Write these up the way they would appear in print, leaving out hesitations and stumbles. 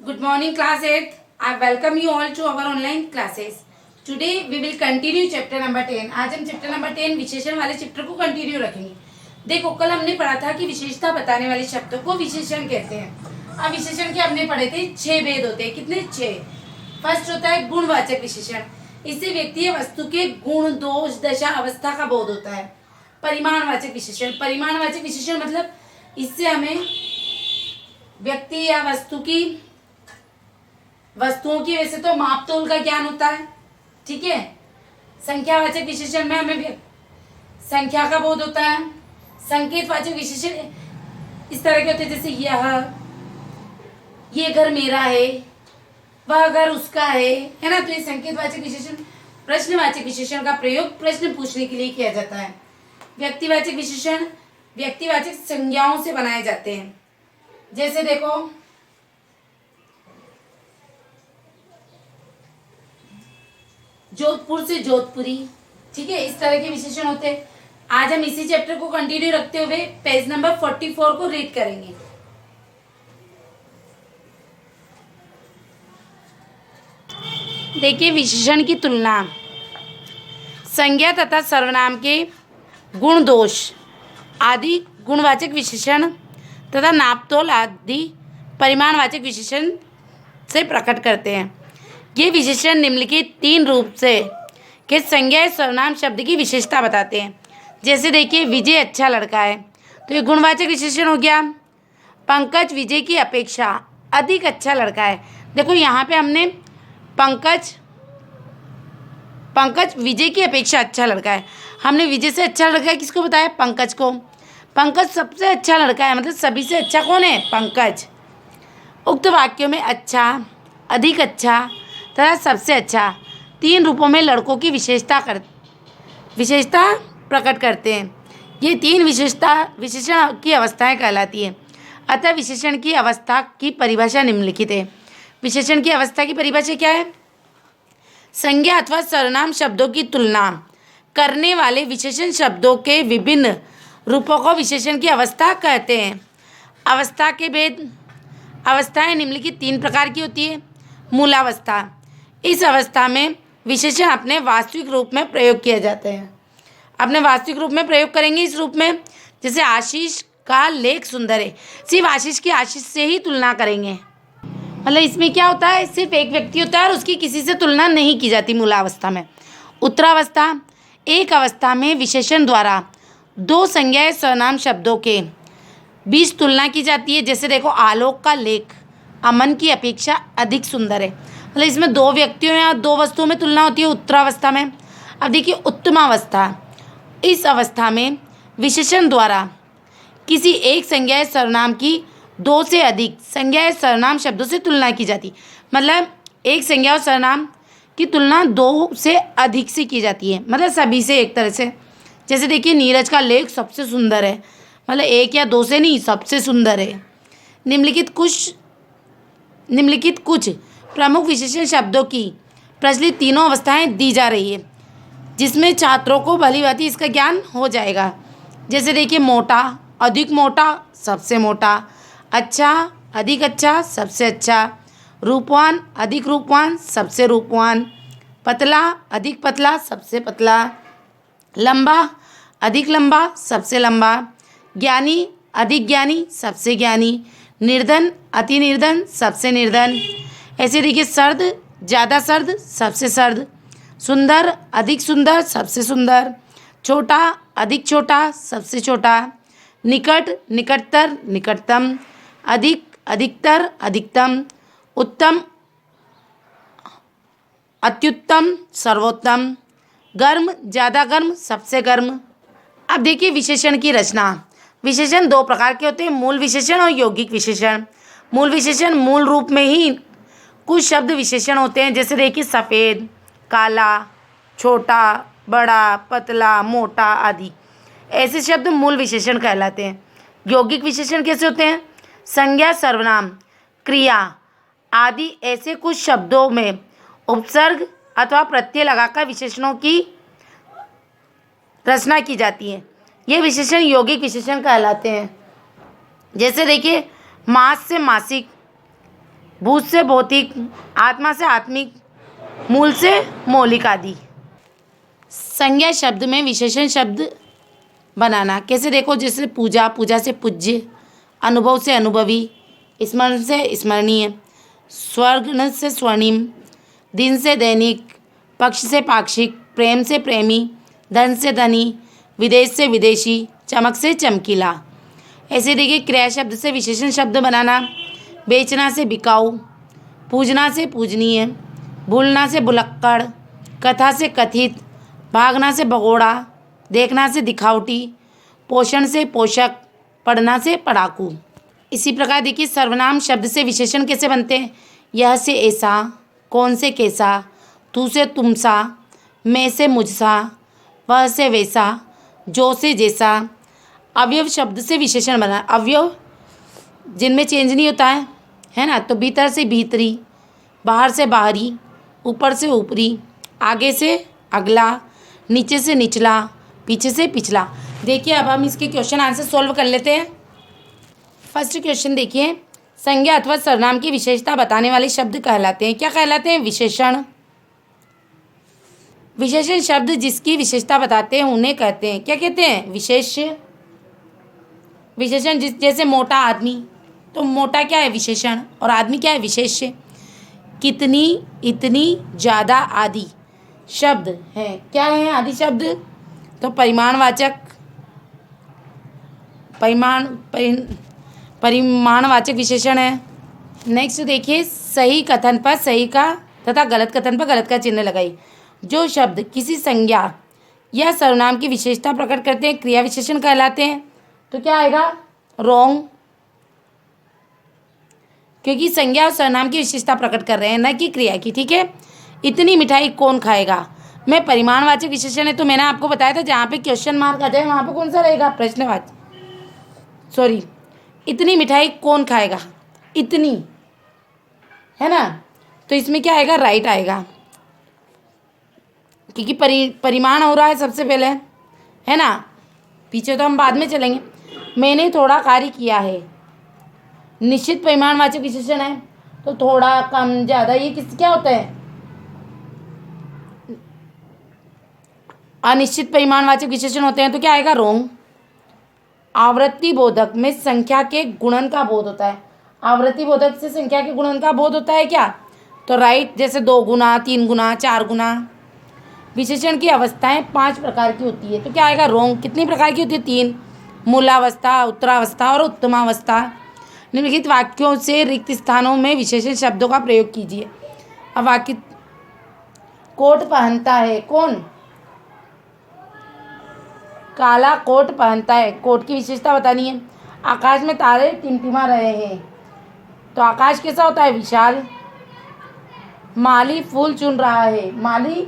Good morning, class 8th. I welcome you all to our online classes. Today we will continue chapter number 10. आज हम chapter number 10 विशेषण वाले chapter को continue रखेंगे। देखो कल हमने पढ़ा था कि विशेषता बताने वाले शब्दों को विशेषण कहते हैं। अब विशेषण के हमने पढ़े थे 6 भेद होते हैं। कितने? 6। फर्स्ट होता है गुणवाचक विशेषण। इससे व्यक्ति या वस्तु के गुण, दोष, दशा, अवस्था का बोध होता है। परिमाणवाचक विशेषण। परिमाणवाचक विशेषण मतलब इससे हमें व्यक्ति या वस्तुओं की वैसे तो मापतोल का ज्ञान होता है, ठीक है। संख्यावाचक विशेषण में हमें संख्या का बोध होता है। संकेतवाचक विशेषण इस तरह के होते हैं जैसे ये घर मेरा है, वह घर उसका है ना। तो ये संकेतवाचक विशेषण। प्रश्नवाचक विशेषण का प्रयोग प्रश्न पूछने के लिए किया जाता है। व्यक्तिवाचक विशेषण व्यक्तिवाचक संज्ञाओं से बनाए जाते हैं। जैसे देखो जोधपुर से जोधपुरी, ठीक है। इस तरह के विशेषण होते हैं। आज हम इसी चैप्टर को कंटिन्यू रखते हुए पेज नंबर 44 को रीड करेंगे। देखिए विशेषण की तुलना। संज्ञा तथा सर्वनाम के गुण, दोष आदि गुणवाचक विशेषण तथा नापतोल आदि परिमाणवाचक विशेषण से प्रकट करते हैं। ये विशेषण निम्नलिखित 3 रूप से के संज्ञा या सर्वनाम शब्द की विशेषता बताते हैं। जैसे देखिए विजय अच्छा लड़का है, तो ये गुणवाचक विशेषण हो गया। पंकज विजय की अपेक्षा अधिक अच्छा लड़का है। देखो यहाँ पे हमने पंकज विजय की अपेक्षा अच्छा लड़का है। हमने विजय से अच्छा लड़का है किसको बताया? पंकज को। पंकज सबसे अच्छा लड़का है, मतलब सभी से अच्छा कौन है? पंकज। उक्त वाक्यों में अच्छा, अधिक अच्छा तथा सबसे अच्छा 3 रूपों में लड़कों की विशेषता प्रकट करते हैं। ये 3 विशेषण की अवस्थाएं कहलाती है। अतः विशेषण की अवस्था की परिभाषा निम्नलिखित है। विशेषण की अवस्था की परिभाषा क्या है? संज्ञा अथवा सर्वनाम शब्दों की तुलना करने वाले विशेषण शब्दों के विभिन्न रूपों को विशेषण की अवस्था कहते हैं। अवस्था के भेद। अवस्थाएं निम्नलिखित 3 प्रकार की होती है। मूलावस्था। इस अवस्था में विशेषण अपने वास्तविक रूप में प्रयोग किए जाते हैं। अपने वास्तविक रूप में प्रयोग करेंगे इस रूप में। जैसे आशीष का लेख सुंदर है, सिर्फ आशीष की आशीष से ही तुलना करेंगे। मतलब इसमें क्या होता है? सिर्फ एक व्यक्ति होता है और उसकी किसी से तुलना नहीं की जाती मूलावस्था में। उत्तरावस्था। एक अवस्था में विशेषण द्वारा 2 संज्ञा या सर्वनाम शब्दों के बीच तुलना की जाती है। जैसे देखो आलोक का लेख अमन की अपेक्षा अधिक सुंदर है। मतलब इसमें 2 व्यक्तियों या 2 वस्तुओं में तुलना होती है उत्तरावस्था में। अब देखिए उत्तमावस्था। इस अवस्था में विशेषण द्वारा किसी एक संज्ञा या सर्वनाम की 2 से अधिक संज्ञा या सर्वनाम शब्दों से तुलना की जाती। मतलब एक संज्ञा और सर्वनाम की तुलना 2 से अधिक से की जाती है, मतलब सभी से एक तरह से। जैसे देखिए नीरज का लेख सबसे सुंदर है, मतलब 1 या 2 से नहीं, सबसे सुंदर है। निम्नलिखित कुछ प्रमुख विशेषण शब्दों की प्रचलित 3 अवस्थाएं दी जा रही है, जिसमें छात्रों को भलीभांति इसका ज्ञान हो जाएगा। जैसे देखिए मोटा, अधिक मोटा, सबसे मोटा। अच्छा, अधिक अच्छा, सबसे अच्छा। रूपवान, अधिक रूपवान, सबसे रूपवान। पतला, अधिक पतला, सबसे पतला। लंबा, अधिक लंबा, सबसे लंबा। ज्ञानी, अधिक ज्ञानी, सबसे ज्ञानी। निर्धन, अति निर्धन, सबसे निर्धन। ऐसे देखिए सर्द, ज़्यादा सर्द, सबसे सर्द। सुंदर, अधिक सुंदर, सबसे सुंदर। छोटा, अधिक छोटा, सबसे छोटा। निकट, निकटतर, निकटतम। अधिक, अधिकतर, अधिकतम। उत्तम, अत्युत्तम, सर्वोत्तम। गर्म, ज़्यादा गर्म, सबसे गर्म। अब देखिए विशेषण की रचना। विशेषण 2 प्रकार के होते हैं, मूल विशेषण और यौगिक विशेषण। मूल विशेषण मूल रूप में ही कुछ शब्द विशेषण होते हैं। जैसे देखिए सफ़ेद, काला, छोटा, बड़ा, पतला, मोटा आदि ऐसे शब्द मूल विशेषण कहलाते हैं। यौगिक विशेषण कैसे होते हैं? संज्ञा, सर्वनाम, क्रिया आदि ऐसे कुछ शब्दों में उपसर्ग अथवा प्रत्यय लगाकर विशेषणों की रचना की जाती है। ये विशेषण यौगिक विशेषण कहलाते हैं। जैसे देखिए मास से मासिक, भूत से भौतिक, आत्मा से आत्मिक, मूल से मौलिक आदि। संज्ञा शब्द में विशेषण शब्द बनाना कैसे, देखो जैसे पूजा, पूजा से पूज्य, अनुभव से अनुभवी, स्मरण से स्मरणीय, स्वर्ग से स्वर्णिम, दिन से दैनिक, पक्ष से पाक्षिक, प्रेम से प्रेमी, धन से धनी, विदेश से विदेशी, चमक से चमकीला। ऐसे देखिए क्रिया शब्द से विशेषण शब्द बनाना, बेचना से बिकाऊ, पूजना से पूजनीय, भूलना से भुलक्कड़, कथा से कथित, भागना से भगोड़ा, देखना से दिखावटी, पोषण से पोषक, पढ़ना से पढ़ाकू। इसी प्रकार देखिए सर्वनाम शब्द से विशेषण कैसे बनते हैं, यह से ऐसा, कौन से कैसा, तू से तुमसा, मैं से मुझसा, वह से वैसा, जो से जैसा। अवयव शब्द से विशेषण बना, अवयव जिनमें चेंज नहीं होता है ना, तो भीतर से भीतरी, बाहर से बाहरी, ऊपर से ऊपरी, आगे से अगला, नीचे से निचला, पीछे से पिछला। देखिए अब हम इसके क्वेश्चन आंसर सॉल्व कर लेते हैं। फर्स्ट क्वेश्चन देखिए, संज्ञा अथवा सर्वनाम की विशेषता बताने वाले शब्द कहलाते हैं, क्या कहलाते हैं, विशेषण। विशेषण शब्द जिसकी विशेषता बताते हैं उन्हें कहते हैं, क्या कहते हैं, विशेष्य। विशेषण जैसे मोटा आदमी, तो मोटा क्या है, विशेषण, और आदमी क्या है, विशेष्य। कितनी, इतनी, ज़्यादा आदि शब्द हैं, क्या है आदि शब्द, तो परिमाणवाचक, परिमाणवाचक विशेषण है। नेक्स्ट देखिए, सही कथन पर सही का तथा गलत कथन पर गलत का चिन्ह लगाइए। जो शब्द किसी संज्ञा या सर्वनाम की विशेषता प्रकट करते हैं क्रिया विशेषण कहलाते हैं, तो क्या आएगा, रॉन्ग, क्योंकि संज्ञा और सर्वनाम की विशेषता प्रकट कर रहे हैं न कि क्रिया की, ठीक है। इतनी मिठाई कौन खाएगा, मैं परिमाणवाचक विशेषण है, तो मैंने आपको बताया था जहाँ पे क्वेश्चन मार्क आ जाए वहाँ पे कौन सा रहेगा, प्रश्नवाचक, सॉरी, इतनी मिठाई कौन खाएगा, इतनी, है ना, तो इसमें क्या आएगा, राइट आएगा, क्योंकि परिमाण हो रहा है सबसे पहले, है ना, पीछे तो हम बाद में चलेंगे। मैंने थोड़ा कार्य किया है, निश्चित परिमाणवाचक विशेषण है, तो थोड़ा, कम, ज़्यादा, ये किस क्या होता है, अनिश्चित परिमाणवाचक विशेषण होते हैं, तो क्या आएगा, रोंग। आवृत्ति बोधक में संख्या के गुणन का बोध होता है, आवृत्ति बोधक से संख्या के गुणन का बोध होता है क्या, तो राइट, जैसे 2 गुना, 3 गुना, 4 गुना। विशेषण की अवस्थाएं 5 प्रकार की होती है, तो क्या आएगा, रोंग। कितनी प्रकार की होती है, 3, मूलावस्था, उत्तरावस्था और उत्तमावस्था। निम्नलिखित वाक्यों से रिक्त स्थानों में विशेषण शब्दों का प्रयोग कीजिए। अब वाक्य, कोट पहनता है कौन, काला कोट पहनता है, कोट की विशेषता बतानी है। आकाश में तारे टिमटिमा रहे हैं, तो आकाश कैसा होता है, विशाल। माली फूल चुन रहा है, माली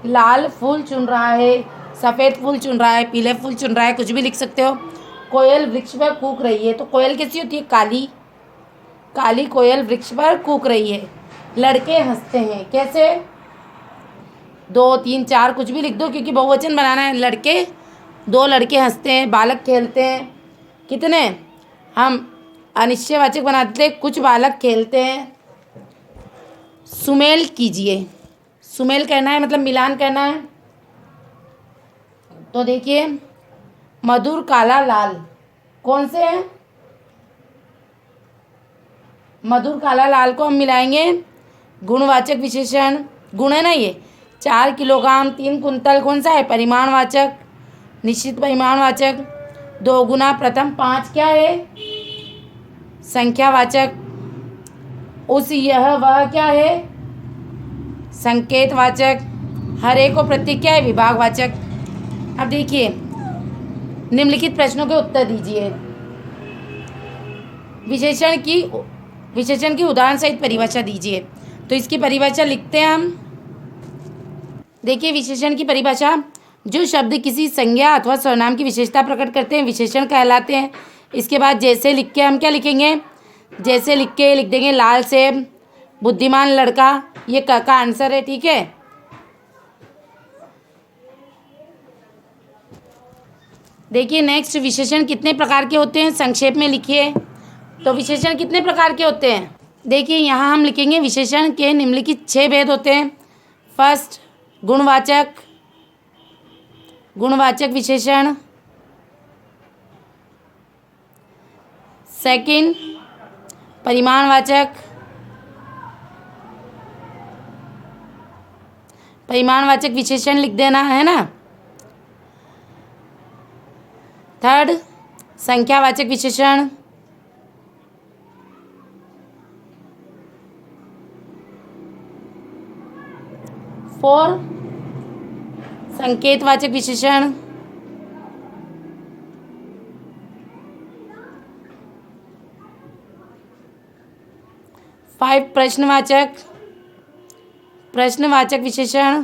लाल फूल चुन रहा है, सफ़ेद फूल चुन रहा है, पीले फूल चुन रहा है, कुछ भी लिख सकते हो। कोयल वृक्ष पर कूक रही है, तो कोयल कैसी होती है, काली, काली कोयल वृक्ष पर कूक रही है। लड़के हंसते हैं, कैसे, 2, 3, 4 कुछ भी लिख दो, क्योंकि बहुवचन बनाना है। लड़के, 2 लड़के हंसते हैं, बालक खेलते हैं, कितने, हम अनिश्चयवाचक बनाते हैं, कुछ बालक खेलते हैं। सुमेल कीजिए, सुमेल करना है मतलब मिलान करना है, तो देखिए मधुर, काला, लाल, कौन से हैं, मधुर, काला, लाल को हम मिलाएंगे, गुणवाचक विशेषण, गुण है ना ये, 4 किलोग्राम, 3 कुंतल, कौन सा है, परिमाणवाचक, निश्चित परिमाणवाचक। 2 गुना, प्रथम, 5 क्या है, संख्यावाचक। उस, यह, वह क्या है, संकेतवाचक। हर एक को प्रतीक क्या है, विभागवाचक। अब देखिए निम्नलिखित प्रश्नों के उत्तर दीजिए। विशेषण की उदाहरण सहित परिभाषा दीजिए, तो इसकी परिभाषा लिखते हैं हम। देखिए विशेषण की परिभाषा, जो शब्द किसी संज्ञा अथवा सर्वनाम की विशेषता प्रकट करते हैं विशेषण कहलाते हैं। इसके बाद जैसे लिख के हम क्या लिखेंगे, जैसे लिख के लिख देंगे लाल सेब, बुद्धिमान लड़का, ये क का आंसर है, ठीक है। देखिए नेक्स्ट, विशेषण कितने प्रकार के होते हैं, संक्षेप में लिखिए। तो विशेषण कितने प्रकार के होते हैं, देखिए यहाँ हम लिखेंगे विशेषण के निम्नलिखित 6 भेद होते हैं। फर्स्ट, गुणवाचक विशेषण। सेकंड, परिमाणवाचक विशेषण लिख देना है ना। थर्ड, संख्यावाचक विशेषण। फोर, संकेतवाचक विशेषण। फाइव, प्रश्नवाचक विशेषण।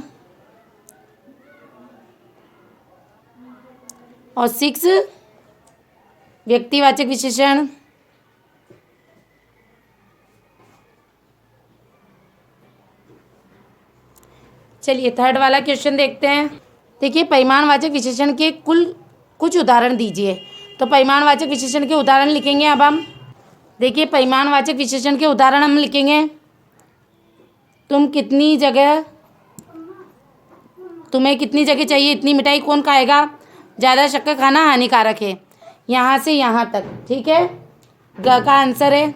और सिक्स, व्यक्तिवाचक विशेषण। चलिए थर्ड वाला क्वेश्चन देखते हैं। देखिए परिमाणवाचक विशेषण के कुछ उदाहरण दीजिए। तो परिमाणवाचक विशेषण के उदाहरण लिखेंगे अब हम। देखिए परिमाणवाचक विशेषण के उदाहरण हम लिखेंगे। तुम्हें कितनी जगह चाहिए, इतनी मिठाई कौन खाएगा, ज़्यादा शक्कर खाना हानिकारक है। यहाँ से यहाँ तक, ठीक है, ग का आंसर है।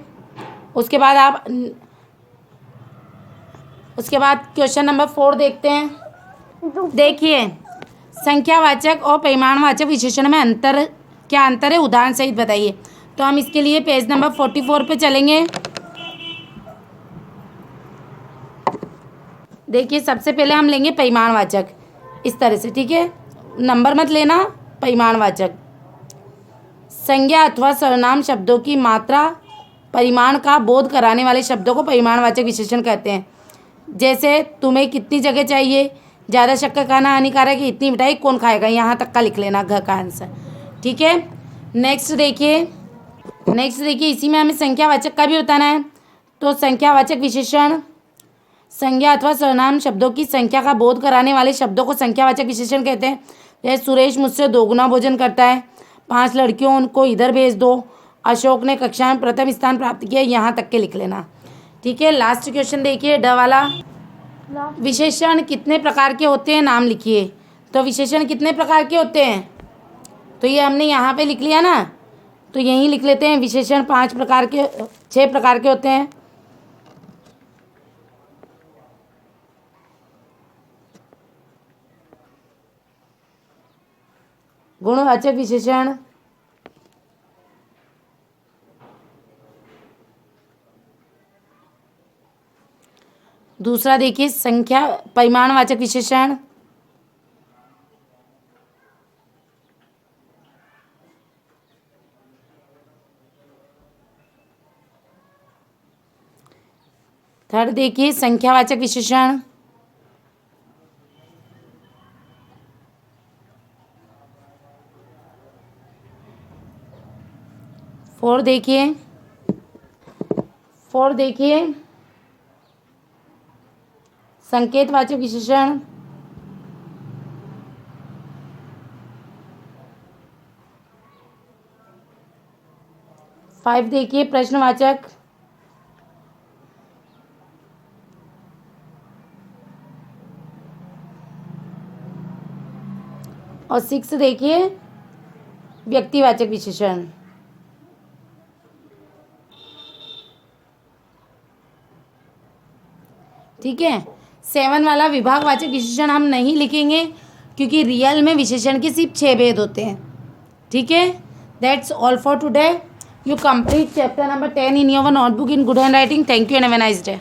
उसके बाद क्वेश्चन नंबर 4 देखते हैं। देखिए संख्यावाचक और परिमाणवाचक विशेषण में क्या अंतर है, उदाहरण सहित बताइए। तो हम इसके लिए पेज नंबर 44 पे चलेंगे। देखिए सबसे पहले हम लेंगे परिमाणवाचक, इस तरह से, ठीक है, नंबर मत लेना। परिमाणवाचक, संज्ञा अथवा सर्वनाम शब्दों की मात्रा परिमाण का बोध कराने वाले शब्दों को परिमाणवाचक विशेषण कहते हैं। जैसे तुम्हें कितनी जगह चाहिए, ज़्यादा शक्कर खाना हानिकारक है, इतनी मिठाई कौन खाएगा, यहाँ तक का लिख लेना, घ का आंसर, ठीक है। नेक्स्ट देखिए इसी में हमें संख्यावाचक का भी बताना है। तो संख्यावाचक विशेषण, संज्ञा अथवा सर्वनाम शब्दों की संख्या का बोध कराने वाले शब्दों को संख्यावाचक विशेषण कहते हैं। जैसे सुरेश मुझसे 2 गुना भोजन करता है, 5 लड़कियों को इधर भेज दो, अशोक ने कक्षा में प्रथम स्थान प्राप्त किया, यहाँ तक के लिख लेना, ठीक है। लास्ट क्वेश्चन देखिए, ड वाला, विशेषण कितने प्रकार के होते हैं, नाम लिखिए। तो विशेषण कितने प्रकार के होते हैं, तो ये हमने यहाँ पे लिख लिया ना, तो यहीं लिख लेते हैं। विशेषण 6 प्रकार के होते हैं। गुणवाचक विशेषण, दूसरा देखिए परिमाणवाचक विशेषण, थर्ड देखिए संख्यावाचक विशेषण, फोर देखिए संकेतवाचक विशेषण, 5 देखिए प्रश्नवाचक, और 6 देखिए व्यक्तिवाचक विशेषण। ठीक है, 7 वाला विभागवाचक विशेषण हम नहीं लिखेंगे क्योंकि रियल में विशेषण के सिर्फ 6 भेद होते हैं। ठीक है, that's all for today. You complete chapter number 10 in your notebook in good handwriting. Thank you and have a nice day.